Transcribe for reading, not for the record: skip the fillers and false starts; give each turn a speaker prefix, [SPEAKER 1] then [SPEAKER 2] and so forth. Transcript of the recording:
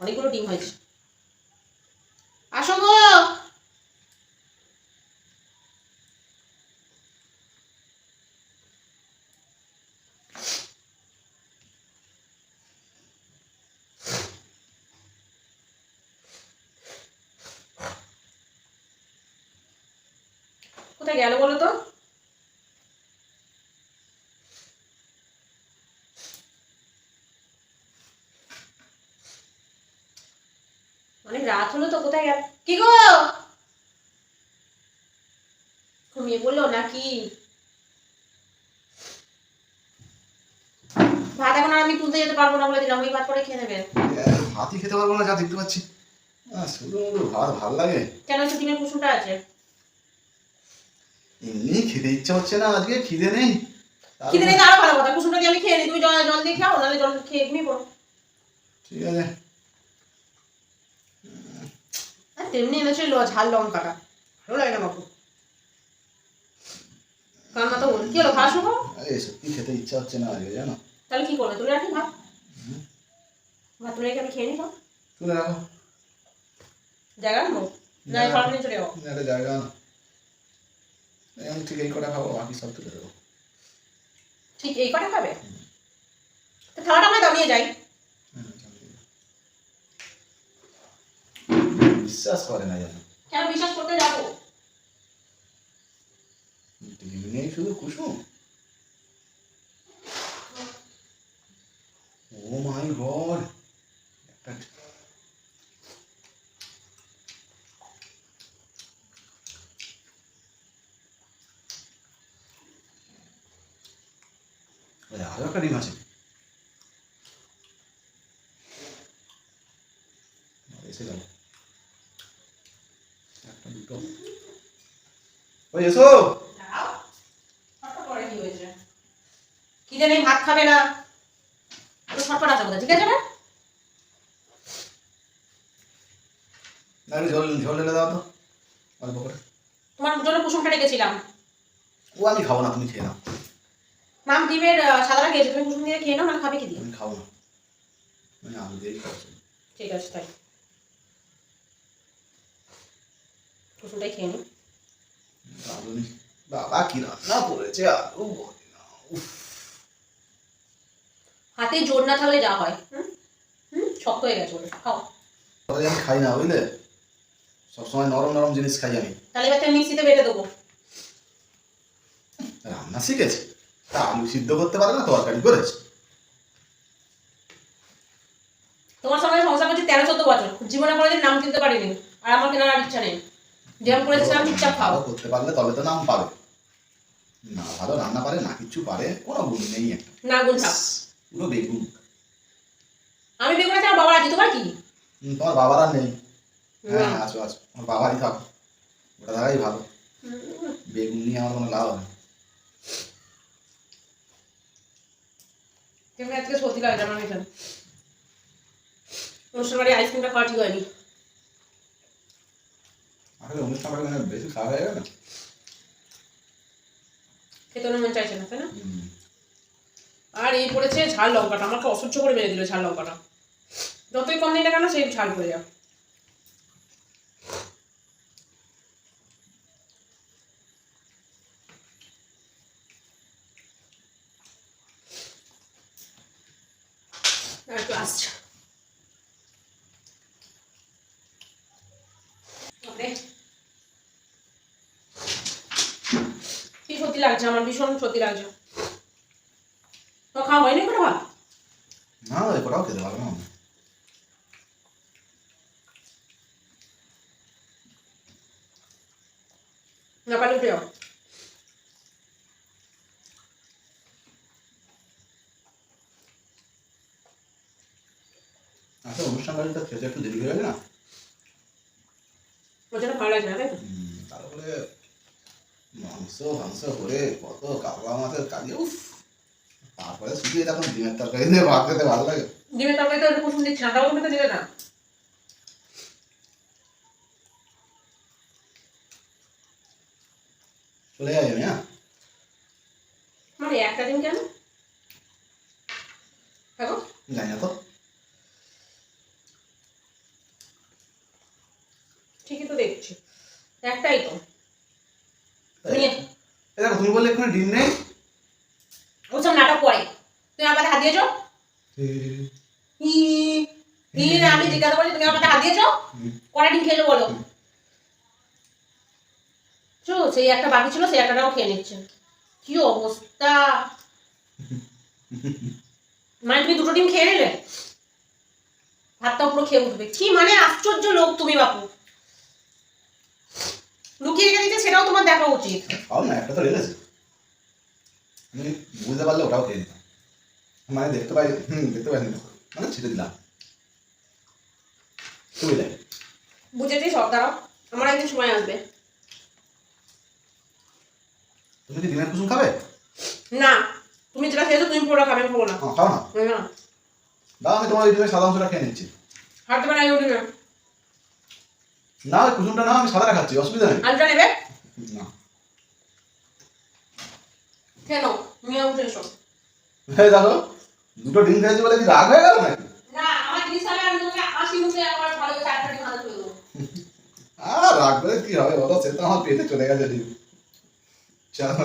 [SPEAKER 1] অনেকগুলো ডিম হয়েছে। আসো গো। কোথায় গেল বলো তো? অনেক রাত হলো তো, কোথায় গেল? কি গো, ঘুমিয়ে বললো নাকি? ভাত এখন আর আমি তুলতে যেতে পারবো না বলে দিলাম, ওই ভাত করে খেয়ে নেবেন।
[SPEAKER 2] ভাতই খেতে পারবো না, যা দেখতে পাচ্ছি। শুধু ভাত ভাল লাগে
[SPEAKER 1] কেন? হচ্ছে ডিমের কুসুমটা আছে।
[SPEAKER 2] এমনি খেতে ইচ্ছা হচ্ছে না, আজকে খিদে নেই।
[SPEAKER 1] খিদে নেই তো আরো ভালো কথা, কুসুমটা দিয়ে আমি খেয়ে নিই, তুমি জল জল দিয়ে খাও, নাহলে জল খেয়ে ঘুমিয়ে পড়ো।
[SPEAKER 2] ঠিক আছে।
[SPEAKER 1] তেমনি এনেছে ঝাল লঙ্কাটা, ভালো লাগে না বাবু। কান্না তো কি হলো, খাওয়া শুরু?
[SPEAKER 2] সত্যি খেতে ইচ্ছা হচ্ছে না আজকে, জানো।
[SPEAKER 1] তাহলে কি করবে, তুলে রাখি ভাত? ভাত তুলে রেখে আমি খেয়ে নিই।
[SPEAKER 2] তুলে রাখো।
[SPEAKER 1] জায়গা নেবো না, ফল নিয়ে চলে যাবো।
[SPEAKER 2] একটা জায়গা না, ঠিক এই কটা খাবো, বাকি সব তুলে দেবো।
[SPEAKER 1] ঠিক এই কটা খাবে? তো থালাটা আমরা দামিয়ে যাই।
[SPEAKER 2] বিশ্বাস করে না জানো।
[SPEAKER 1] কেন বিশ্বাস করতে যাবো?
[SPEAKER 2] ডিম নেই, শুধু কুসুম। ও মাই গড, আরো একটা ডিম আছে। এসে গেল একটা, দুটো। ওই এসো।
[SPEAKER 1] কি হয়েছে? খিদে নেই, ভাত খাবে না, ছটপট আছে বোধহয়। ঠিক আছে না,
[SPEAKER 2] একটু ঝোল ঝোল ঢেলে দাও তো অল্প করে।
[SPEAKER 1] তোমার জন্য কুসুমটা রেখেছিলাম।
[SPEAKER 2] ও আমি খাবো না, তুমি খেয়ে নাও।
[SPEAKER 1] মাম ডিমের সাদাটা খেয়েছে, তুমি কুসুম দিয়ে খেয়ে নাও, মানে খাবে কি দিয়ে?
[SPEAKER 2] আমি খাবো না, আমি আলু দিয়েই খাবো।
[SPEAKER 1] ঠিক আছে, তাই কুসুমটাই খেয়ে নিই।
[SPEAKER 2] আলু নি বাবা, কি রান্না করেছে, আলু
[SPEAKER 1] হাতে জোর না থাকলে যা হয়। শক্ত হয়ে গেছে বলে খাও।
[SPEAKER 2] আমি খাই না, বুঝলে, সবসময় নরম নরম জিনিস খাই আমি।
[SPEAKER 1] তাহলে এবার মিক্সিতে বেটে দেবো।
[SPEAKER 2] রান্না শিখেছে, তা আলু সিদ্ধ করতে পারে না, তরকারি করেছে।
[SPEAKER 1] তোমার সঙ্গে সংসার করছি 13-14 বছর, জীবনে কোনোদিন নাম কিনতে পারিনি, আর আমার কেনার আর ইচ্ছা নেই। যেমন করেছিলাম চুপচাপ খাও।
[SPEAKER 2] করতে পারলে তবে তো নাম পাবে। না ভালো রান্না পারে, না কিছু পারে, কোনো গুণ নেই একটা।
[SPEAKER 1] না গুণ থাক,
[SPEAKER 2] পুরো বেগুন।
[SPEAKER 1] আমি বেগুন আছে, আমার বাবার আছে, তোমার কি?
[SPEAKER 2] তোমার বাবার আর নেই। হ্যাঁ আছো আছো, আমার বাবারই থাক, ওটা থাকাই ভালো। বেগুন নিয়ে আমার কোনো লাভ হবে।
[SPEAKER 1] তেমনি আজকে সত্যি লাগে আমার ভীষণ। অনুষ্ঠান বাড়ি আইসক্রিমটা খাওয়া ঠিক হয়নি।
[SPEAKER 2] আসলে অনুষ্ঠান বাড়ি মানে বেশি খাওয়া হয়ে গেল না,
[SPEAKER 1] খেতে মন চাইছে না, তাই না? আর এই পড়েছে ঝাল লঙ্কাটা, আমাকে অসহ্য করে মেরে দিল ঝাল লঙ্কাটা। যতই কম দিই না কেন, সেই ঝাল পড়ে যাও। একটু আসছে কি সত্যি লাগছে, আমার ভীষণ সত্যি লাগছে। তো খাওয়া হয়নি কোনো ভাত?
[SPEAKER 2] না এটাও খেতে পারবো না।
[SPEAKER 1] না পারলে উঠে যাও।
[SPEAKER 2] আসলে অনুষ্ঠান বাড়িটা খেতে একটু দেরি হয়ে গেছে না,
[SPEAKER 1] ওর জন্য ভালো লাগছে না, তাই তো?
[SPEAKER 2] তারপরে মাংস মাংস করে কত কাবলা মাছের কাজে, উফ। তারপরে শুধু এরকম ডিমের তরকারি দিয়ে ভাত খেতে ভালো লাগে।
[SPEAKER 1] ডিমের তরকারি তো একটু কুসুম দিচ্ছি না, তাও তুমি তো দিলে না।
[SPEAKER 2] চলে যাই আমি, হ্যাঁ।
[SPEAKER 1] মানে একটা দিন কেন দেখো,
[SPEAKER 2] জানি না তো।
[SPEAKER 1] ঠিকই তো দেখছি, একটাই তো।
[SPEAKER 2] এই দেখো তুমি বললে এখানে ডিম নেই।
[SPEAKER 1] ওসব নাটক করে তুমি আমার পাতে হাত দিয়েছো। আমি জিজ্ঞাসা করছি তুমি আমার পাতে হাত দিয়েছো, কটা ডিম খেয়েছো বলো। সেই একটা বাকি ছিল, সেই একটাটাও খেয়ে নিচ্ছে। কি অবস্থা, মানে তুমি দুটো ডিম খেয়ে নিলে, ভাতটাও পুরো খেয়ে উঠবে। কি মানে আশ্চর্য লোক তুমি বাপু, লুকিয়ে রেখে দিতে সেটাও তোমার দেখা উচিত।
[SPEAKER 2] খাও না, একটা তো রেখেছি, আমি বুঝতে পারলে ওটাও খেয়ে নিতাম, মানে দেখতে পাইনি মানে ছেড়ে দিলাম। বুঝলে,
[SPEAKER 1] বুঝেছি সব, দাঁড়াও আমার একদিন সময় আসবে।
[SPEAKER 2] তুমি কি ডিমের কুসুম খাবে?
[SPEAKER 1] না, তুমি যেটা খেয়েছো তুমি পুরোটা খাবে, আমি খাবো না।
[SPEAKER 2] খাও না,
[SPEAKER 1] না
[SPEAKER 2] দাও আমি তোমার এই ডিমের সাদা অংশটা খেয়ে নিচ্ছি।
[SPEAKER 1] হাঁটতে পারে উঠি না,
[SPEAKER 2] না ওই কুসুমটা না, আমি সাদাটা খাচ্ছি, অসুবিধা নেই।
[SPEAKER 1] আলুটা নেবে
[SPEAKER 2] না
[SPEAKER 1] কেন, নিয়ে উঠে এসো।
[SPEAKER 2] এই দেখো, দুটো ডিম খেয়েছি বলে কি রাগ হয়ে গেল নাকি?
[SPEAKER 1] না আমার জিনিস খাবে, আমি তোমাকে হাসি মুখে আমার ভালো চারটা ডিম হাতে তুলে দেবো।
[SPEAKER 2] আর রাগ করে কি হবে বলো, সে তো আমার পেটে চলে গেছে ডিম। চলো।